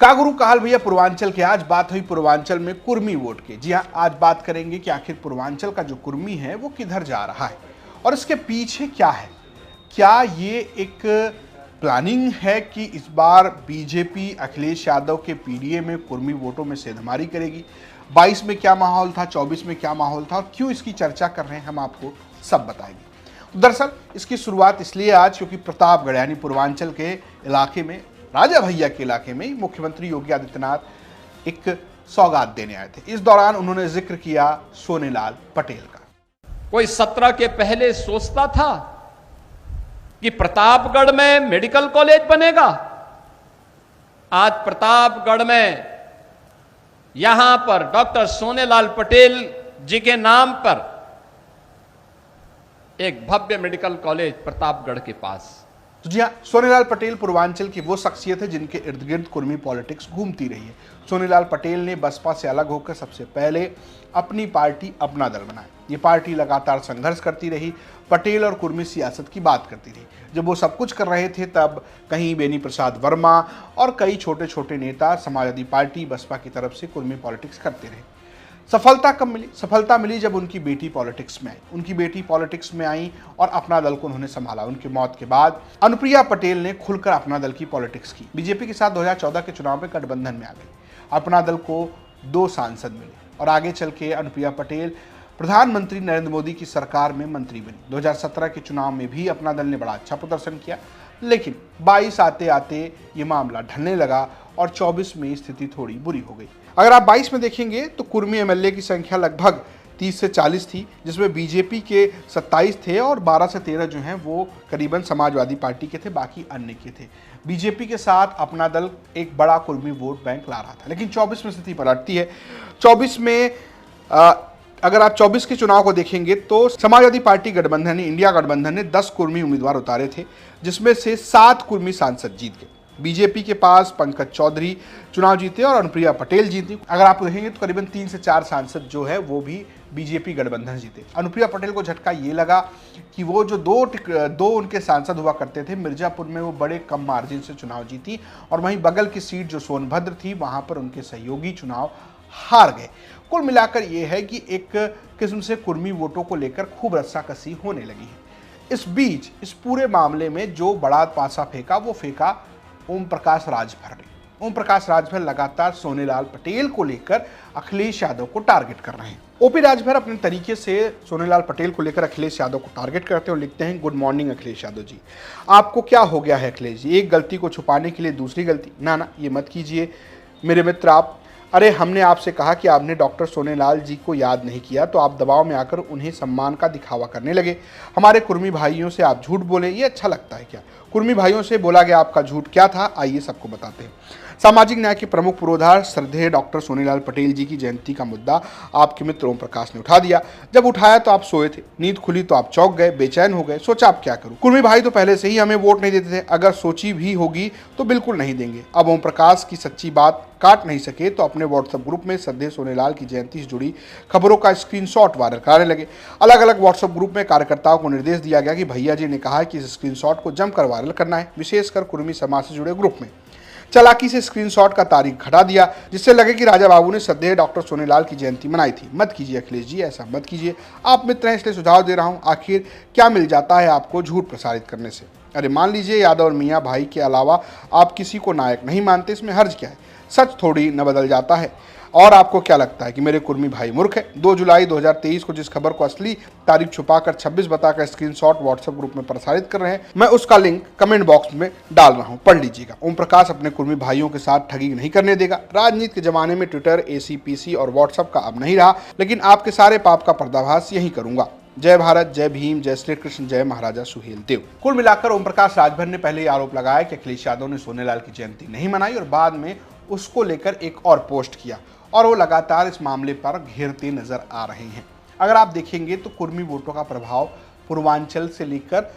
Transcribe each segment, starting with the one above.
का गुरु काल भैया पूर्वांचल के। आज बात हुई पूर्वांचल में कुर्मी वोट के। जी हाँ, आज बात करेंगे कि आखिर पूर्वांचल का जो कुर्मी है वो किधर जा रहा है और इसके पीछे क्या है। क्या ये एक प्लानिंग है कि इस बार बीजेपी अखिलेश यादव के पीडीए में कुर्मी वोटों में सेंधमारी करेगी? 22 में क्या माहौल था, 24 में क्या माहौल था और क्यों इसकी चर्चा कर रहे हैं, हम आपको सब बताएंगे। दरअसल इसकी शुरुआत इसलिए आज क्योंकि प्रतापगढ़ यानी पूर्वांचल के इलाके में, राजा भैया के इलाके में मुख्यमंत्री योगी आदित्यनाथ एक सौगात देने आए थे। इस दौरान उन्होंने जिक्र किया सोनेलाल पटेल का। कोई 17 के पहले सोचता था कि प्रतापगढ़ में मेडिकल कॉलेज बनेगा। आज प्रतापगढ़ में यहां पर डॉक्टर सोनेलाल पटेल जी के नाम पर एक भव्य मेडिकल कॉलेज प्रतापगढ़ के पास। जी हाँ, सोनेलाल पटेल पूर्वांचल की वो शख्सियत है जिनके इर्द गिर्द कुर्मी पॉलिटिक्स घूमती रही है। सोनेलाल पटेल ने बसपा से अलग होकर सबसे पहले अपनी पार्टी अपना दल बनाया। ये पार्टी लगातार संघर्ष करती रही, पटेल और कुर्मी सियासत की बात करती रही। जब वो सब कुछ कर रहे थे तब कहीं बेनी प्रसाद वर्मा और कई छोटे छोटे नेता समाजवादी पार्टी बसपा की तरफ से कुर्मी पॉलिटिक्स करते रहे। सफलता कब मिली? सफलता मिली जब उनकी बेटी पॉलिटिक्स में आई। उनकी बेटी पॉलिटिक्स में आई और अपना दल को उन्होंने संभाला। उनकी मौत के बाद अनुप्रिया पटेल ने खुलकर अपना दल की पॉलिटिक्स की। बीजेपी के साथ 2014 के चुनाव में गठबंधन में आ गई। अपना दल को 2 सांसद मिले और आगे चल के अनुप्रिया पटेल प्रधानमंत्री नरेंद्र मोदी की सरकार में मंत्री बनी। 2017 के चुनाव में भी अपना दल ने बड़ा अच्छा प्रदर्शन किया, लेकिन 22 आते आते ये मामला ढलने लगा और 24 में स्थिति थोड़ी बुरी हो गई। अगर आप 22 में देखेंगे तो कुर्मी एमएलए की संख्या लगभग 30 से 40 थी, जिसमें बीजेपी के 27 थे और 12 से 13 जो हैं वो करीबन समाजवादी पार्टी के थे, बाकी अन्य के थे। बीजेपी के साथ अपना दल एक बड़ा कुर्मी वोट बैंक ला रहा था, लेकिन 24 में स्थिति पलटती है। 24 में अगर आप 24 के चुनाव को देखेंगे तो समाजवादी पार्टी गठबंधन ने, इंडिया गठबंधन ने 10 कुर्मी उम्मीदवार उतारे थे, जिसमें से 7 कुर्मी सांसद जीत गए। बीजेपी के पास पंकज चौधरी चुनाव जीते और अनुप्रिया पटेल जीती। अगर आप देखेंगे तो करीबन 3 से 4 सांसद जो है वो भी बीजेपी गठबंधन जीते। अनुप्रिया पटेल को झटका ये लगा कि वो जो दो उनके सांसद हुआ करते थे, मिर्जापुर में वो बड़े कम मार्जिन से चुनाव जीती और वहीं बगल की सीट जो सोनभद्र थी वहां पर उनके सहयोगी चुनाव हार गए। कुल मिलाकर ये है कि एक किस्म से कुर्मी वोटों को लेकर खूब रस्साकसी होने लगी है। इस बीच इस पूरे मामले में जो बड़ा पासा फेंका वो फेंका ओम प्रकाश राजभर ने। ओम प्रकाश राजभर लगातार सोनेलाल पटेल को लेकर अखिलेश यादव को टारगेट कर रहे हैं। ओपी राजभर अपने तरीके से सोनेलाल पटेल को लेकर अखिलेश यादव को टारगेट करते हैं और लिखते हैं, गुड मॉर्निंग अखिलेश यादव जी, आपको क्या हो गया है अखिलेश जी? एक गलती को छुपाने के लिए दूसरी गलती, ना ये मत कीजिए मेरे मित्र आप। अरे हमने आपसे कहा कि आपने डॉक्टर सोनेलाल जी को याद नहीं किया तो आप दबाव में आकर उन्हें सम्मान का दिखावा करने लगे। हमारे कुर्मी भाइयों से आप झूठ बोले, ये अच्छा लगता है क्या? कुर्मी भाइयों से बोला गया आपका झूठ क्या था, आइए सबको बताते हैं। सामाजिक न्याय के प्रमुख पुरोधार श्रद्धेय डॉक्टर सोनेलाल पटेल जी की जयंती का मुद्दा आपके मित्र ओम प्रकाश ने उठा दिया। जब उठाया तो आप सोए थे, नींद खुली तो आप चौंक गए, बेचैन हो गए, सोचा आप क्या करूं। कुर्मी भाई तो पहले से ही हमें वोट नहीं देते थे, अगर सोची भी होगी तो बिल्कुल नहीं देंगे। अब ओम प्रकाश की सच्ची बात काट नहीं सके तो अपने व्हाट्सएप ग्रुप में श्रद्धेय सोनेलाल की जयंती से जुड़ी खबरों का स्क्रीनशॉट वायरल कराने लगे। अलग अलग व्हाट्सएप ग्रुप में कार्यकर्ताओं को निर्देश दिया गया कि भैया जी ने कहा कि इस स्क्रीनशॉट को जमकर वायरल करना है, विशेषकर कुर्मी समाज से जुड़े ग्रुप में। चालाकी से स्क्रीनशॉट का तारीख घटा दिया जिससे लगे कि राजा बाबू ने श्रद्धेय डॉक्टर सोनेलाल की जयंती मनाई थी। मत कीजिए अखिलेश जी, ऐसा मत कीजिए, आप मित्र हैं इसलिए सुझाव दे रहा हूं। आखिर क्या मिल जाता है आपको झूठ प्रसारित करने से? अरे मान लीजिए यादव और मियाँ भाई के अलावा आप किसी को नायक नहीं मानते, इसमें हर्ज क्या है? सच थोड़ी न बदल जाता है। और आपको क्या लगता है कि मेरे कुर्मी भाई मूर्ख है? 2 जुलाई 2023 को जिस खबर को असली तारीख छुपाकर 26 बताकर स्क्रीनशॉट व्हाट्सएप ग्रुप में प्रसारित कर रहे हैं, मैं उसका लिंक कमेंट बॉक्स में डाल रहा हूं, पढ़ लीजिएगा। ओम प्रकाश अपने कुर्मी भाइयों के साथ ठगी नहीं करने देगा। राजनीति के जमाने में ट्विटर, एसीपीसी और व्हाट्सएप का अब नहीं रहा, लेकिन आपके सारे पाप का पर्दाफाश यही करूंगा। जय भारत, जय भीम, जय श्री कृष्ण, जय महाराजा सुहेल देव। कुल मिलाकर ओम प्रकाश राजभर ने पहले आरोप लगाया कि अखिलेश यादव ने सोनेलाल की जयंती नहीं मनाई और बाद में उसको लेकर एक और पोस्ट किया और वो लगातार इस मामले पर घेरते नजर आ रहे हैं। अगर आप देखेंगे तो कुर्मी वोटों का प्रभाव पूर्वांचल से लेकर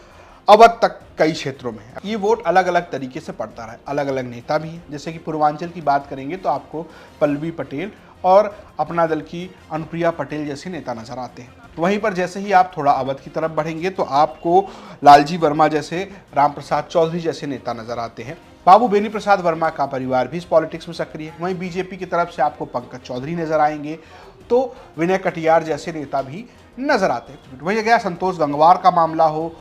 अवध तक कई क्षेत्रों में है। ये वोट अलग अलग तरीके से पड़ता रहा है, अलग अलग नेता भी हैं। जैसे कि पूर्वांचल की बात करेंगे तो आपको पल्लवी पटेल और अपना दल की अनुप्रिया पटेल जैसे नेता नजर आते हैं। वहीं पर जैसे ही आप थोड़ा अवध की तरफ बढ़ेंगे तो आपको लालजी वर्मा जैसे, राम प्रसाद चौधरी जैसे नेता नजर आते हैं। बाबू बेनी प्रसाद वर्मा का परिवार भी इस पॉलिटिक्स में सक्रिय है। वहीं बीजेपी की तरफ से आपको पंकज चौधरी नजर आएंगे, तो विनय कटियार जैसे नेता भी नजर आते हैं। वहीं अगर संतोष गंगवार का मामला हो,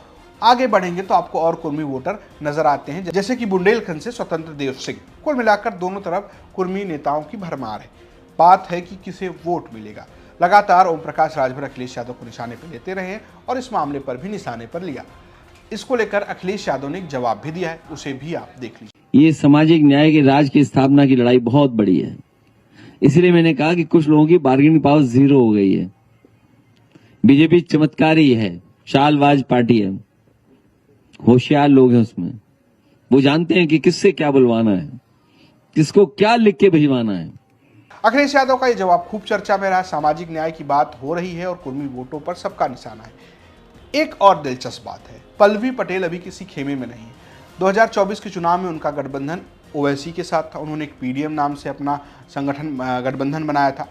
आगे बढ़ेंगे तो आपको और कुर्मी वोटर नजर आते हैं, जैसे कि बुंदेलखंड से स्वतंत्र देव सिंह। कुल मिलाकर दोनों तरफ कुर्मी नेताओं की भरमार है। बात है कि किसे वोट मिलेगा। लगातार ओम प्रकाश राजभर अखिलेश यादव को निशाने पर लेते रहे और इस मामले पर भी निशाने पर लिया। इसको लेकर अखिलेश यादव ने एक जवाब भी दिया है, उसे भी आप देख लीजिए। ये सामाजिक न्याय के राज की स्थापना की लड़ाई बहुत बड़ी है, इसलिए मैंने कहा कि कुछ लोगों की बार्गेनिंग पावर जीरो हो गई है। बीजेपी चमत्कारी है, चालबाज पार्टी है, होशियार लोग हैं उसमें। वो जानते हैं कि किससे क्या बुलवाना है, किसको क्या लिख के भिजवाना है। अखिलेश यादव का ये जवाब खूब चर्चा में रहा। सामाजिक न्याय की बात हो रही है और कुर्मी वोटों पर सबका निशाना है। एक और दिलचस्प बात है, पल्लवी पटेल अभी किसी खेमे में नहीं है। 2024 के चुनाव में उनका गठबंधन ओवैसी के साथ था। उन्होंने एक पीडीएम नाम से अपना संगठन गठबंधन बनाया था।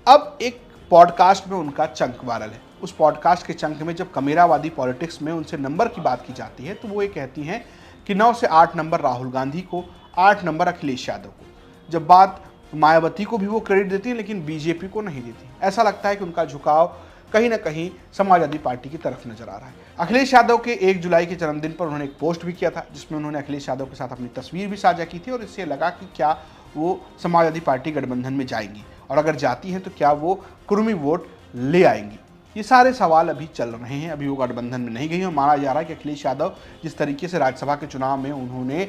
अब एक पॉडकास्ट में उनका चंक वायरल है। उस पॉडकास्ट के चंक में जब कमेरावादी पॉलिटिक्स में उनसे नंबर की बात की जाती है तो वो ये कहती हैं कि 9 से 8 नंबर राहुल गांधी को, 8 नंबर अखिलेश यादव को। जब बात मायावती को भी वो क्रेडिट देती है, लेकिन बीजेपी को नहीं देती। ऐसा लगता है कि उनका झुकाव कहीं ना कहीं समाजवादी पार्टी की तरफ नजर आ रहा है। अखिलेश यादव के 1 जुलाई के जन्मदिन पर उन्होंने एक पोस्ट भी किया था, जिसमें उन्होंने अखिलेश यादव के साथ अपनी तस्वीर भी साझा की थी और इससे लगा कि क्या वो समाजवादी पार्टी गठबंधन में जाएंगी और अगर जाती हैं तो क्या वो कुर्मी वोट ले आएंगी। ये सारे सवाल अभी चल रहे हैं। अभी वो गठबंधन में नहीं गई और माना जा रहा है कि अखिलेश यादव जिस तरीके से राज्यसभा के चुनाव में उन्होंने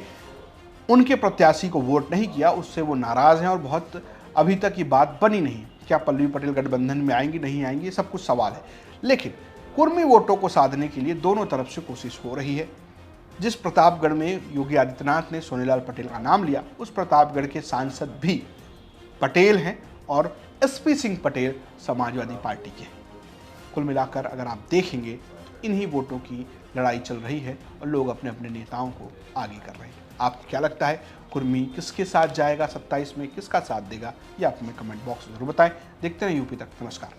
उनके प्रत्याशी को वोट नहीं किया, उससे वो नाराज हैं और बहुत अभी तक ये बात बनी नहीं क्या पल्लवी पटेल गठबंधन में आएंगी नहीं आएंगी, ये सब कुछ सवाल है। लेकिन कुर्मी वोटों को साधने के लिए दोनों तरफ से कोशिश हो रही है। जिस प्रतापगढ़ में योगी आदित्यनाथ ने सोनीलाल पटेल का नाम लिया, उस प्रतापगढ़ के सांसद भी पटेल हैं और एसपी सिंह पटेल समाजवादी पार्टी के हैं। कुल मिलाकर अगर आप देखेंगे तो इन्हीं वोटों की लड़ाई चल रही है और लोग अपने अपने नेताओं को आगे कर रहे हैं। आपको क्या लगता है, कुर्मी किसके साथ जाएगा 27 में, किसका साथ देगा, ये आप हमें कमेंट बॉक्स में जरूर बताएं। देखते रहें यूपी तक। नमस्कार।